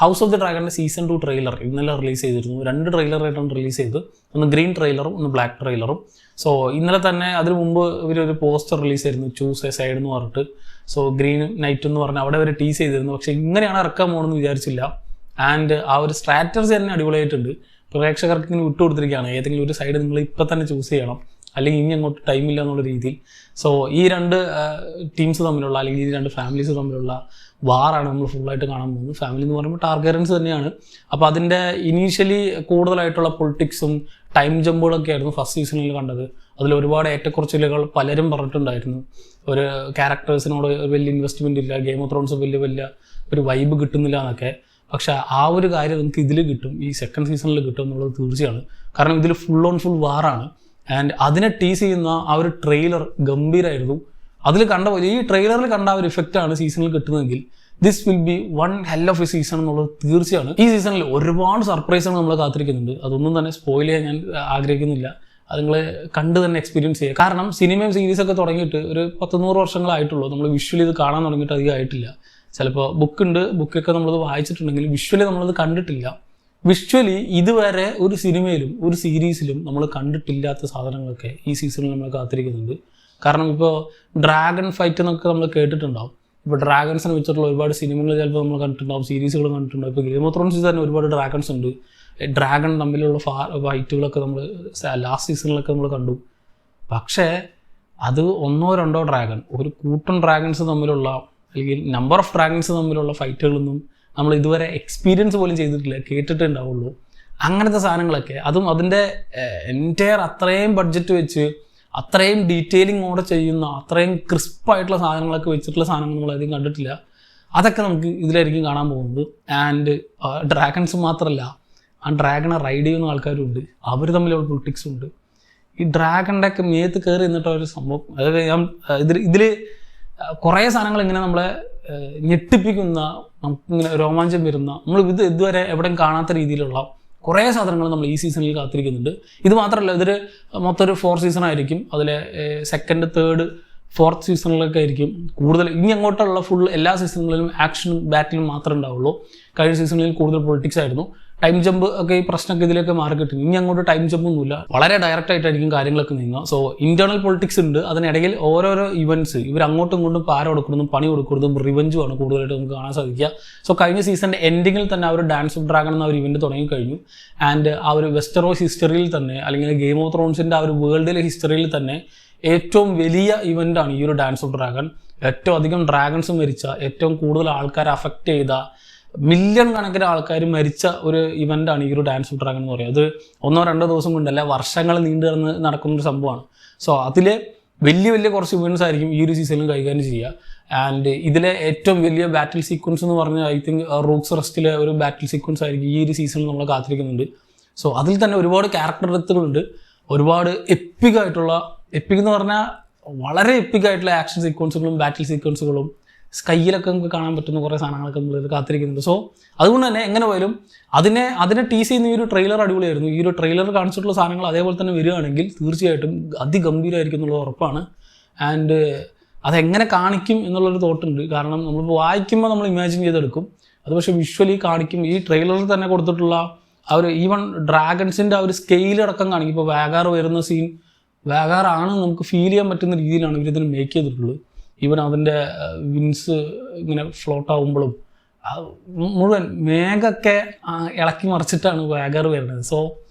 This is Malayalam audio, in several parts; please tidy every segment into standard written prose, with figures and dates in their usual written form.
ഹൗസ് ഓഫ് ദി ഡ്രാഗണിൻ്റെ സീസൺ 2 ട്രെയിലർ ഇന്നലെ റിലീസ് ചെയ്തിരുന്നു. 2 ട്രെയിലറായിട്ടാണ് റിലീസ് ചെയ്ത്, ഒന്ന് ഗ്രീൻ ട്രെയിലറും ഒന്ന് ബ്ലാക്ക് ട്രെയിലറും. സോ ഇന്നലെ തന്നെ അതിന് മുമ്പ് ഇവരൊരു പോസ്റ്റർ റിലീസ് ചെയ്തിരുന്നു, ചൂസ് എ സൈഡ് എന്ന് പറഞ്ഞിട്ട്. സോ ഗ്രീൻ നൈറ്റ് എന്ന് പറഞ്ഞാൽ അവിടെ അവർ ടീസ് ചെയ്തിരുന്നു. പക്ഷേ ഇങ്ങനെയാണ് ഇറക്കാൻ പോകണമെന്ന് വിചാരിച്ചില്ല. ആൻഡ് ആ ഒരു സ്ട്രാറ്റജി തന്നെ അടിപൊളിയായിട്ടുണ്ട്. പ്രേക്ഷകർക്ക് ഇങ്ങനെ വിട്ടുകൊടുത്തിരിക്കുകയാണ്, ഏതെങ്കിലും ഒരു സൈഡ് നിങ്ങൾ ഇപ്പം തന്നെ ചൂസ് ചെയ്യണം, അല്ലെങ്കിൽ ഇനി അങ്ങോട്ട് ടൈമില്ല എന്നുള്ള രീതിയിൽ. സോ ഈ 2 ടീംസ് തമ്മിലുള്ള, അല്ലെങ്കിൽ ഈ 2 ഫാമിലീസ് തമ്മിലുള്ള വാറാണ് നമ്മൾ ഫുള്ളായിട്ട് കാണാൻ പോകുന്നത്. ഫാമിലി എന്ന് പറയുമ്പോൾ ടാർഗെറിയൻസ് തന്നെയാണ്. അപ്പോൾ അതിൻ്റെ ഇനീഷ്യലി കൂടുതലായിട്ടുള്ള പൊളിറ്റിക്സും ടൈം ജമ്പുകളൊക്കെ ആയിരുന്നു ഫസ്റ്റ് സീസണിൽ കണ്ടത്. അതിൽ ഒരുപാട് ഏറ്റക്കുറച്ചിലുകൾ പലരും പറഞ്ഞിട്ടുണ്ടായിരുന്നു. ഒരു ക്യാരക്ടേഴ്സിനോട് വലിയ ഇൻവെസ്റ്റ്മെൻ്റ് ഇല്ല, ഗെയിം ഓഫ് ത്രോൺസ് വലിയ ഒരു വൈബ് കിട്ടുന്നില്ല എന്നൊക്കെ. പക്ഷേ ആ ഒരു കാര്യം നമുക്ക് ഇതിൽ കിട്ടും, ഈ സെക്കൻഡ് സീസണിൽ കിട്ടും എന്നുള്ളത് തീർച്ചയാണ്. കാരണം ഇതിൽ ഫുൾ ഓൺ ഫുൾ വാറാണ്. ആൻഡ് അതിനെ ടീസ് ചെയ്യുന്ന ആ ഒരു ട്രെയിലർ ഗംഭീരമായിരുന്നു. അതിൽ കണ്ട പോലെ ഈ ട്രെയിലറിൽ കണ്ട ആ ഒരു ഇഫക്റ്റാണ് സീസണിൽ കിട്ടുന്നതെങ്കിൽ this will be one hell of a season എന്നുള്ളത് തീർച്ചയാണ്. ഈ സീസണിൽ ഒരുപാട് സർപ്രൈസുകൾ നമ്മൾ കാത്തിരിക്കുന്നുണ്ട്. അതൊന്നും തന്നെ സ്പോയിൽ ചെയ്യാൻ ഞാൻ ആഗ്രഹിക്കുന്നില്ല. അത് നിങ്ങൾ കണ്ട് തന്നെ എക്സ്പീരിയൻസ് ചെയ്യുക. കാരണം സിനിമയും സീരീസൊക്കെ തുടങ്ങിയിട്ട് ഒരു 100 വർഷങ്ങളായിട്ടുള്ളൂ. നമ്മൾ വിഷ്വലി ഇത് കാണാൻ തുടങ്ങിയിട്ട് അധികം ആയിട്ടില്ല. ചിലപ്പോൾ ബുക്കൊക്കെ നമ്മളത് വായിച്ചിട്ടുണ്ടെങ്കിൽ വിഷ്വലി നമ്മളത് കണ്ടിട്ടില്ല. വിഷ്വലി ഇതുവരെ ഒരു സിനിമയിലും ഒരു സീരീസിലും നമ്മൾ കണ്ടിട്ടില്ലാത്ത സാധനങ്ങളൊക്കെ ഈ സീസണിൽ നമ്മൾ കാത്തിരിക്കുന്നുണ്ട്. കാരണം ഇപ്പോൾ ഡ്രാഗൺ ഫൈറ്റ് എന്നൊക്കെ നമ്മൾ കേട്ടിട്ടുണ്ടാവും. ഇപ്പോൾ ഡ്രാഗൺസിനെ വെച്ചിട്ടുള്ള ഒരുപാട് സിനിമകൾ ചിലപ്പോൾ നമ്മൾ കണ്ടിട്ടുണ്ടാവും, സീരീസുകൾ കണ്ടിട്ടുണ്ടാവും. ഇപ്പോൾ ഗെയിം ഓഫ് ത്രോൺസിൽ തന്നെ ഒരുപാട് ഡ്രാഗൺസ് ഉണ്ട്. ഡ്രാഗൺ തമ്മിലുള്ള ഫൈറ്റുകളൊക്കെ നമ്മൾ ലാസ്റ്റ് സീസണിലൊക്കെ നമ്മൾ കണ്ടു. പക്ഷേ അത് 1-2 ഡ്രാഗൺ, ഒരു കൂട്ടം ഡ്രാഗൺസ് തമ്മിലുള്ള, അല്ലെങ്കിൽ നമ്പർ ഓഫ് ഡ്രാഗൺസ് തമ്മിലുള്ള ഫൈറ്റുകളൊന്നും നമ്മൾ ഇതുവരെ എക്സ്പീരിയൻസ് പോലും ചെയ്തിട്ടില്ല, കേട്ടിട്ടേ ഉണ്ടാവുള്ളൂ. അങ്ങനത്തെ സാധനങ്ങളൊക്കെ, അതും അതിൻ്റെ എൻറ്റയർ അത്രയും ബഡ്ജറ്റ് വെച്ച് അത്രയും ഡീറ്റെയിലിങ്ങോടെ ചെയ്യുന്ന, അത്രയും ക്രിസ്പായിട്ടുള്ള സാധനങ്ങളൊക്കെ വെച്ചിട്ടുള്ള സാധനങ്ങൾ നമ്മളധികം കണ്ടിട്ടില്ല. അതൊക്കെ നമുക്ക് ഇതിലായിരിക്കും കാണാൻ പോകുന്നത്. ആൻഡ് ഡ്രാഗൺസ് മാത്രമല്ല, ആ ഡ്രാഗണെ റൈഡ് ചെയ്യുന്ന ആൾക്കാരുണ്ട്, അവർ തമ്മിലുള്ള പൊളിറ്റിക്സും ഉണ്ട്. ഈ ഡ്രാഗണിൻ്റെ ഒക്കെ മേത്ത് കയറി നിന്നിട്ട് ഒരു സംഭവം, അതായത് ഞാൻ ഇതിൽ കുറേ സാധനങ്ങൾ ഇങ്ങനെ നമ്മളെ ഞെട്ടിപ്പിക്കുന്ന, നമുക്കിങ്ങനെ രോമാഞ്ചം വരുന്ന, നമ്മൾ ഇതുവരെ എവിടെയും കാണാത്ത രീതിയിലുള്ള കുറേ സാധനങ്ങൾ നമ്മൾ ഈ സീസണിൽ കാത്തിരിക്കുന്നുണ്ട്. ഇത് മാത്രമല്ല, ഇതൊരു മൊത്തം ഒരു 4 സീസണായിരിക്കും. അതിലെ 2nd, 3rd, 4th സീസണിലൊക്കെ ആയിരിക്കും കൂടുതൽ. ഇനി അങ്ങോട്ടുള്ള ഫുൾ എല്ലാ സീസണുകളിലും ആക്ഷനും ബാറ്റിലും മാത്രമേ ഉണ്ടാവുള്ളൂ. കഴിഞ്ഞ സീസണിൽ കൂടുതൽ പൊളിറ്റിക്സ് ആയിരുന്നു. ടൈം ജമ്പ് ഒക്കെ ഈ പ്രശ്നമൊക്കെ ഇതിലേക്ക് മാറി കിട്ടും. ഇനി അങ്ങോട്ട് ടൈം ജമ്പൊന്നുമില്ല, വളരെ ഡയറക്റ്റ് ആയിട്ടായിരിക്കും കാര്യങ്ങളൊക്കെ നീങ്ങുക. സോ ഇന്റേണൽ പൊളിറ്റിക്സ് ഉണ്ട്. അതിനിടയിൽ ഓരോരോ ഇവൻറ്റ്സ്, ഇവർ അങ്ങോട്ടും ഇങ്ങോട്ടും പാര കൊടുക്കുന്നതും പണി കൊടുക്കുന്നതും റിവഞ്ചുമാണ് കൂടുതലായിട്ട് നമുക്ക് കാണാൻ സാധിക്കുക. സോ കഴിഞ്ഞ സീസണിൻ്റെ എൻഡിങ്ങിൽ തന്നെ ആ ഒരു ഡാൻസ് ഓഫ് ഡ്രാഗൺ എന്ന ഒരു ഇവൻറ്റ് തുടങ്ങിക്കഴിഞ്ഞു. ആൻഡ് ആ ഒരു വെസ്റ്ററോസ് ഹിസ്റ്ററിയിൽ തന്നെ, അല്ലെങ്കിൽ ഗെയിം ഓഫ് ത്രോൺസിൻ്റെ ആ ഒരു വേൾഡിലെ ഹിസ്റ്ററിയിൽ തന്നെ ഏറ്റവും വലിയ ഇവൻ്റാണ് ഈ ഒരു ഡാൻസ് ഓഫ് ഡ്രാഗൺ. ഏറ്റവും അധികം ഡ്രാഗൺസ് മരിച്ച, ഏറ്റവും കൂടുതൽ ആൾക്കാരെ അഫക്റ്റ് ചെയ്ത, മില്യൺ കണക്കിന് ആൾക്കാർ മരിച്ച ഒരു ഇവൻ്റാണ് ഈ ഒരു ഡാൻസ് ഓഫ് ഡ്രാഗൺ എന്ന് പറയുന്നത്. അത് 1-2 ദിവസം കൊണ്ടല്ല, വർഷങ്ങൾ നീണ്ടു നടക്കുന്നൊരു സംഭവമാണ്. സോ അതിലെ വലിയ കുറച്ച് ഇവൻറ്റ്സ് ആയിരിക്കും ഈ ഒരു സീസണിൽ കൈകാര്യം ചെയ്യുക. ആൻഡ് ഇതിലെ ഏറ്റവും വലിയ ബാറ്റിൽ സീക്വൻസ് എന്ന് പറഞ്ഞാൽ ഐ തിങ്ക് റൂക്സ് റെസ്റ്റിലെ ഒരു ബാറ്റിൽ സീക്വൻസ് ആയിരിക്കും ഈ ഒരു സീസണിൽ നമ്മൾ കാത്തിരിക്കുന്നുണ്ട്. സോ അതിൽ തന്നെ ഒരുപാട് ക്യാരക്ടർ ഡെത്തുകളുണ്ട്, ഒരുപാട് എപ്പിക് എന്ന് പറഞ്ഞാൽ വളരെ എപ്പിക്കായിട്ടുള്ള ആക്ഷൻ സീക്വൻസുകളും ബാറ്റിൽ സീക്വൻസുകളും സ്കൈയിലൊക്കെ നമുക്ക് കാണാൻ പറ്റുന്ന കുറേ സാധനങ്ങളൊക്കെ നമ്മൾ കാത്തിരിക്കുന്നുണ്ട്. സോ അതുകൊണ്ട് തന്നെ എങ്ങനെ പോയാലും അതിനെ ടീസ് ചെയ്യുന്ന ഈ ഒരു ട്രെയിലർ അടിപൊളിയായിരുന്നു. ഈ ഒരു ട്രെയിലർ കാണിച്ചിട്ടുള്ള സാധനങ്ങൾ അതേപോലെ തന്നെ വരികയാണെങ്കിൽ തീർച്ചയായിട്ടും അതിഗംഭീരമായിരിക്കും എന്നുള്ളത് ഉറപ്പാണ്. ആൻഡ് അതെങ്ങനെ കാണിക്കും എന്നുള്ളൊരു തോട്ടുണ്ട്. കാരണം നമ്മളിപ്പോൾ വായിക്കുമ്പോൾ നമ്മൾ ഇമാജിൻ ചെയ്തെടുക്കും, അത് പക്ഷേ വിഷ്വലി കാണിക്കും. ഈ ട്രെയിലറിൽ തന്നെ കൊടുത്തിട്ടുള്ള ആ ഒരു ഈവൻ ഡ്രാഗൺസിൻ്റെ ആ ഒരു സ്കെയിലടക്കം കാണിക്കും. ഇപ്പോൾ വാഗാർ വരുന്ന സീൻ വാഗാറാണ് നമുക്ക് ഫീൽ ചെയ്യാൻ പറ്റുന്ന രീതിയിലാണ് ഇവരിതിന് മേക്ക് ചെയ്തിട്ടുള്ളത്. ഈവൻ അതിൻ്റെ വിൻസ് ഇങ്ങനെ ഫ്ലോട്ട് ആകുമ്പോഴും മുഴുവൻ മേഘമൊക്കെ ഇളക്കി മറിച്ചിട്ടാണ് വാഗാർ വരുന്നത്. സോ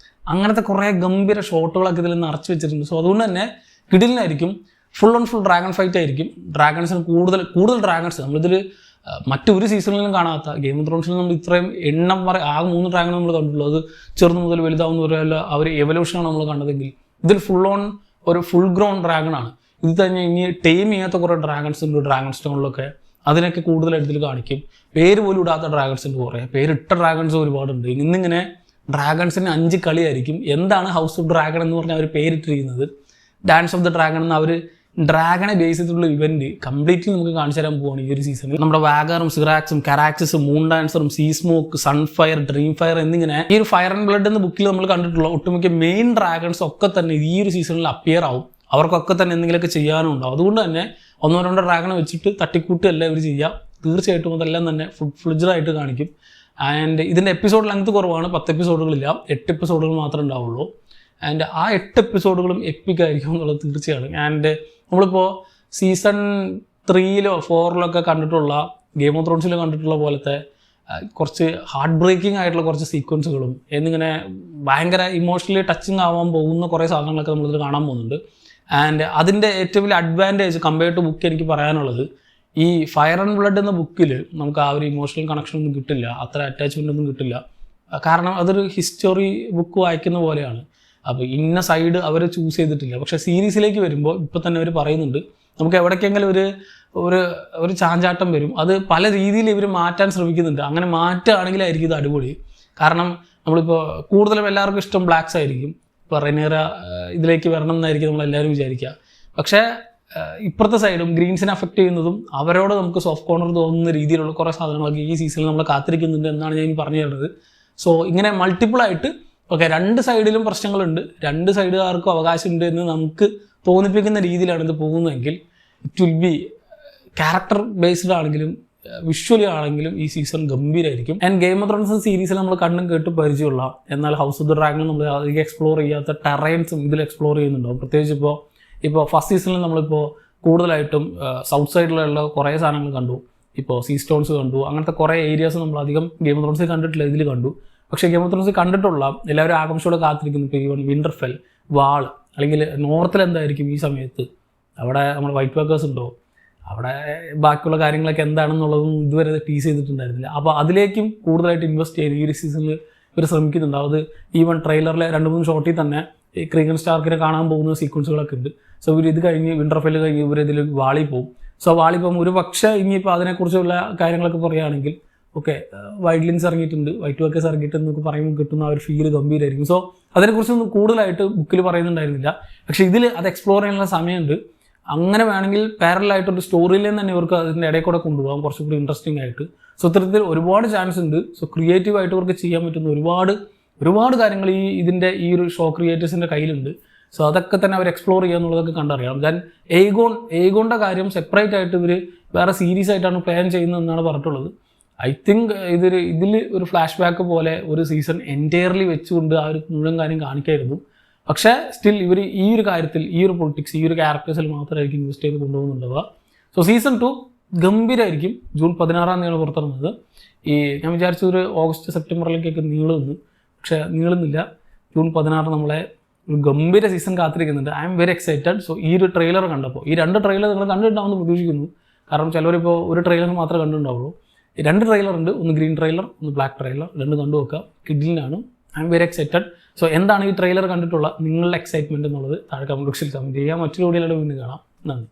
അങ്ങനത്തെ കുറേ ഗംഭീര ഷോട്ടുകളൊക്കെ ഇതിൽ നിറച്ച് വെച്ചിട്ടുണ്ട്. സോ അതുകൊണ്ട് തന്നെ കിടിലിനായിരിക്കും. Full on full dragon fight ആയിരിക്കും. ഡ്രാഗൺസിന് കൂടുതൽ ഡ്രാഗൺസ് നമ്മളിതിൽ മറ്റൊരു സീസണിലും കാണാത്ത, ഗെയിം ഓഫ് ത്രോൺസിൽ നമ്മൾ ഇത്രയും എണ്ണം ആകെ 3 ഡ്രാഗൺ നമ്മൾ കണ്ടിട്ടുള്ളൂ. അത് ചെറുത് മുതൽ വലുതാവുന്ന പറയല്ല, അവർ എവല്യൂഷനാണ് നമ്മൾ കണ്ടതെങ്കിൽ ഇതിൽ ഫുൾ ഗ്രോൺ ഡ്രാഗണാണ്. ഇത് തന്നെ ഇനി ടൈം ചെയ്യാത്ത കുറേ ഡ്രാഗൺസ് ഉണ്ട് ഡ്രാഗൺ സ്റ്റോണിലൊക്കെ, അതിനൊക്കെ കൂടുതലായിട്ട് ഇതിൽ കാണിക്കും. പേര് പോലും ഇടാത്ത ഡ്രാഗൺസിൻ്റെ കുറേ, പേരിട്ട ഡ്രാഗൺസ് ഒരുപാടുണ്ട്. ഇന്നിങ്ങനെ ഡ്രാഗൺസിന് 5 കളിയായിരിക്കും. എന്താണ് ഹൗസ് ഓഫ് ഡ്രാഗൺ എന്ന് പറഞ്ഞാൽ അവർ പേരിട്ടിരിക്കുന്നത്, ഡാൻസ് ഓഫ് ദ ഡ്രാഗൺ എന്ന് അവർ ഡ്രാഗണെ ബേസ് ചെയ്തിട്ടുള്ള ഇവന്റ് കംപ്ലീറ്റ്ലി നമുക്ക് കാണിച്ചു തരാൻ പോവാണ് ഈ ഒരു സീസണിൽ. നമ്മുടെ വാഗറും സിറാക്സും കരാക്സിസും മൂൺ ഡാൻസറും സീസ്മോക്ക്, സൺഫയർ, ഡ്രീം ഫയർ എന്നിങ്ങനെ ഈ ഒരു ഫയർ ആൻഡ് ബ്ലഡ് എന്ന ബുക്കിൽ നമ്മൾ കണ്ടിട്ടുള്ള ഒട്ടുമിക്ക മെയിൻ ഡ്രാഗൺസ് ഒക്കെ തന്നെ ഈ ഒരു സീസണിൽ അപ്പിയർ ആവും. അവർക്കൊക്കെ തന്നെ എന്തെങ്കിലുമൊക്കെ ചെയ്യാനും ഉണ്ടാവും. അതുകൊണ്ട് തന്നെ 1-2 ഡ്രാഗണെ വെച്ചിട്ട് തട്ടിക്കൂട്ടല്ല ഇവർ ചെയ്യുക. തീർച്ചയായിട്ടും അതെല്ലാം തന്നെ ഫുൾ ഫ്ലെഡ്ജഡ് ആയിട്ട് കാണിക്കും. ആൻഡ് ഇതിൻ്റെ എപ്പിസോഡ് ലെങ്ത് കുറവാണ്, 10 എപ്പിസോഡുകളില്ല, 8 എപ്പിസോഡുകൾ മാത്രമേ ഉണ്ടാവുള്ളൂ. ആൻഡ് ആ 8 എപ്പിസോഡുകളും എപ്പിക് ആയിരിക്കും എന്നുള്ളത് തീർച്ചയാണ്. ആൻഡ് നമ്മളിപ്പോൾ സീസൺ 3-ലോ 4-ലോ കണ്ടിട്ടുള്ള ഗെയിം ഓഫ് ത്രോൺസിൽ കണ്ടിട്ടുള്ള പോലത്തെ കുറച്ച് ഹാർട്ട് ബ്രേക്കിംഗ് ആയിട്ടുള്ള കുറച്ച് സീക്വൻസുകളും എന്നിങ്ങനെ ഭയങ്കര ഇമോഷണലി ടച്ചിങ് ആവാൻ പോകുന്ന കുറേ സാധനങ്ങളൊക്കെ നമ്മളിത് കാണാൻ പോകുന്നുണ്ട്. ആൻഡ് അതിൻ്റെ ഏറ്റവും വലിയ അഡ്വാൻറ്റേജ് കമ്പയർഡ് ടു ബുക്ക് എനിക്ക് പറയാനുള്ളത്, ഈ ഫയർ ആൻഡ് ബ്ലഡ് എന്ന ബുക്കിൽ നമുക്ക് ആ ഒരു ഇമോഷണൽ കണക്ഷൻ ഒന്നും കിട്ടില്ല, അത്ര അറ്റാച്ച്മെൻ്റ് ഒന്നും കിട്ടില്ല. കാരണം അതൊരു ഹിസ്റ്ററി ബുക്ക് വായിക്കുന്ന പോലെയാണ്. അപ്പോൾ ഇന്ന സൈഡ് അവർ ചൂസ് ചെയ്തിട്ടില്ല. പക്ഷേ സീരീസിലേക്ക് വരുമ്പോൾ ഇപ്പം തന്നെ അവർ പറയുന്നുണ്ട് നമുക്ക് എവിടേക്കെങ്കിലും ഒരു ചാഞ്ചാട്ടം വരും, അത് പല രീതിയിൽ ഇവർ മാറ്റാൻ ശ്രമിക്കുന്നുണ്ട്. അങ്ങനെ മാറ്റുകയാണെങ്കിലായിരിക്കും ഇത് അടിപൊളി. കാരണം നമ്മളിപ്പോൾ കൂടുതലും എല്ലാവർക്കും ഇഷ്ടം ബ്ലാക്സ് ആയിരിക്കും, ഇപ്പോൾ റെനേറ ഇതിലേക്ക് വരണം എന്നായിരിക്കും നമ്മളെല്ലാവരും വിചാരിക്കുക. പക്ഷേ ഇപ്പുറത്തെ സൈഡും ഗ്രീൻസിനെ അഫക്റ്റ് ചെയ്യുന്നതും അവരോട് നമുക്ക് സോഫ്റ്റ് കോർണർ തോന്നുന്ന രീതിയിലുള്ള കുറേ സാധനങ്ങളൊക്കെ ഈ സീസണിൽ നമ്മൾ കാത്തിരിക്കുന്നുണ്ട് എന്നാണ് ഞാൻ പറഞ്ഞു തരുന്നത്. സോ ഇങ്ങനെ മൾട്ടിപ്പിളായിട്ട് ഓക്കെ 2 സൈഡിലും പ്രശ്നങ്ങളുണ്ട്, 2 സൈഡുകാർക്കും അവകാശമുണ്ട് എന്ന് നമുക്ക് തോന്നിപ്പിക്കുന്ന രീതിയിലാണ് ഇത് പോകുന്നതെങ്കിൽ it will be character based ആണെങ്കിലും വിഷ്വലി ആണെങ്കിലും ഈ സീസൺ ഗംഭീരമായിരിക്കും. ആൻഡ് ഗെയിം ഓഫ് ത്രോൺസ് സീരീസിൽ നമ്മൾ കണ്ടും കേട്ട് പരിചയമുള്ള, എന്നാൽ ഹൗസ് ഓഫ് ദ ഡ്രാഗൺ നമ്മൾ അധികം എക്സ്പ്ലോർ ചെയ്യാത്ത ടെറൈൻസും ഇതിൽ എക്സ്പ്ലോർ ചെയ്യുന്നുണ്ടാവും. പ്രത്യേകിച്ച് ഇപ്പോൾ ഫസ്റ്റ് സീസണിൽ നമ്മളിപ്പോൾ കൂടുതലായിട്ടും സൗത്ത് സൈഡിലുള്ള കുറേ സാധനങ്ങൾ കണ്ടു, ഇപ്പോൾ സീ സ്റ്റോൺസ് കണ്ടു, അങ്ങനത്തെ കുറേ ഏരിയാസ് നമ്മൾ അധികം ഗെയിം ഓഫ് ത്രോൺസിൽ കണ്ടിട്ടില്ല, ഇതിൽ കണ്ടു. പക്ഷേ ഗെയിം ഓഫ് ത്രോൺസിൽ കണ്ടിട്ടുള്ള എല്ലാവരും ആകാംക്ഷയോടെ കാത്തിരിക്കുന്നു. ഇപ്പോൾ ഈവൻ വിൻ്റർഫെൽ, വാൾ, അല്ലെങ്കിൽ നോർത്തിൽ എന്തായിരിക്കും ഈ സമയത്ത്, അവിടെ നമ്മൾ വൈറ്റ് വാക്കേഴ്സ് ഉണ്ടോ, അവിടെ ബാക്കിയുള്ള കാര്യങ്ങളൊക്കെ എന്താണെന്നുള്ളതും ഇതുവരെ ടീസ് ചെയ്തിട്ടുണ്ടായിരുന്നില്ല. അപ്പോൾ അതിലേക്കും കൂടുതലായിട്ട് ഇൻവെസ്റ്റ് ചെയ്യാൻ ഈ ഒരു സീസണിൽ ഇവർ ശ്രമിക്കുന്നുണ്ട്. അത് ഈവൻ ട്രെയിലറിലെ 2-3 ഷോട്ടിൽ തന്നെ ഈ ക്രീഗൻ സ്റ്റാർക്കിനെ കാണാൻ പോകുന്ന സീക്വൻസുകളൊക്കെ ഉണ്ട്. സോ ഇവർ ഇത് കഴിഞ്ഞ് വിൻ്റർഫെൽ കഴിഞ്ഞ് ഇവരിതിൽ വാളി പോകും. സോ വാളി പോകും ഒരു പക്ഷേ ഇനിയിപ്പോൾ അതിനെക്കുറിച്ചുള്ള കാര്യങ്ങളൊക്കെ പറയുകയാണെങ്കിൽ ഓക്കെ വൈൽഡ് ഇറങ്ങിയിട്ടുണ്ട്, വൈറ്റ് വാക്കേഴ്സ് ഇറങ്ങിയിട്ടെന്നൊക്കെ പറയുമ്പോൾ കിട്ടുന്ന ആ ഒരു ഫീൽ ഗംഭീരമായിരിക്കും. സോ അതിനെക്കുറിച്ചൊന്നും കൂടുതലായിട്ട് ബുക്കിൽ പറയുന്നുണ്ടായിരുന്നില്ല. പക്ഷേ ഇതിൽ അത് എക്സ്പ്ലോർ ചെയ്യാനുള്ള സമയമുണ്ട്. അങ്ങനെ വേണമെങ്കിൽ പാരലായിട്ടൊരു സ്റ്റോറിയിൽ തന്നെ ഇവർക്ക് അതിൻ്റെ ഇടയിൽ കൂടെ കൊണ്ടുപോകാം കുറച്ചുകൂടി ഇൻട്രസ്റ്റിംഗ് ആയിട്ട്. സോ ഇത്തരത്തിൽ ഒരുപാട് ചാൻസ് ഉണ്ട്. സോ ക്രിയേറ്റീവായിട്ട് ഇവർക്ക് ചെയ്യാൻ പറ്റുന്ന ഒരുപാട് കാര്യങ്ങൾ ഇതിൻ്റെ ഈ ഒരു ഷോ ക്രിയേറ്റേഴ്സിൻ്റെ കയ്യിലുണ്ട്. സോ അതൊക്കെ തന്നെ അവർ എക്സ്പ്ലോർ ചെയ്യുക എന്നുള്ളതൊക്കെ കണ്ടറിയാം. ദെൻ ഏഗോണിൻ്റെ കാര്യം സെപ്പറേറ്റ് ആയിട്ട് ഇവർ വേറെ സീരീസ് ആയിട്ടാണ് പ്ലാൻ ചെയ്യുന്നതെന്നാണ് പറഞ്ഞിട്ടുള്ളത്. ഐ തിങ്ക് ഇതിൽ ഒരു ഫ്ലാഷ് ബാക്ക് പോലെ ഒരു സീസൺ എൻറ്റയർലി വെച്ചുകൊണ്ട് ആ ഒരു മുഴുവൻ കാര്യം കാണിക്കായിരുന്നു. പക്ഷേ സ്റ്റിൽ ഇവർ ഈ ഒരു കാര്യത്തിൽ ഈ ഒരു പൊളിറ്റിക്സ് ഈ ഒരു ക്യാരക്ടേഴ്സിൽ മാത്രമായിരിക്കും ഇൻവെസ്റ്റ് ചെയ്ത് കൊണ്ടുപോകുന്നുണ്ടാവുക. സോ സീസൺ 2 ഗംഭീരമായിരിക്കും. ജൂൺ 16-ാം തീയതിയാണ് പുറത്തിറങ്ങുന്നത്. ഞാൻ വിചാരിച്ച ഒരു ഓഗസ്റ്റ് സെപ്റ്റംബറിലേക്കൊക്കെ നീളുമെന്ന്, പക്ഷേ നീളുന്നില്ല. ജൂൺ 16 നമ്മളെ ഒരു ഗംഭീര സീസൺ കാത്തിരിക്കുന്നുണ്ട്. I am very excited. So ഈ ഒരു ട്രെയിലർ കണ്ടപ്പോൾ, ഈ 2 ട്രെയിലർ നിങ്ങൾ കണ്ടിട്ടുണ്ടാവുമെന്ന് പ്രതീക്ഷിക്കുന്നു. കാരണം ചിലവരിപ്പോൾ ഒരു ട്രെയിലർ മാത്രമേ കണ്ടിട്ടുണ്ടാവുള്ളൂ. 2 ട്രെയിലർ ഉണ്ട്, ഒന്ന് ഗ്രീൻ ട്രെയിലർ, ഒന്ന് ബ്ലാക്ക് ട്രെയിലർ. 2 കണ്ടു നോക്കുക, കിഡിലിനാണ്. I am very excited. So എന്താണ് ഈ ട്രെയിലർ കണ്ടിട്ടുള്ള നിങ്ങളുടെ എക്സൈറ്റ്മെൻറ്റ് എന്നുള്ളത് താഴെ കമൻറ്റ് ബോക്സിൽ കമൻറ്റ് ചെയ്യുക. മറ്റൊരു വീഡിയോയിലൂടെ വീണ്ടും കാണാം. നന്ദി.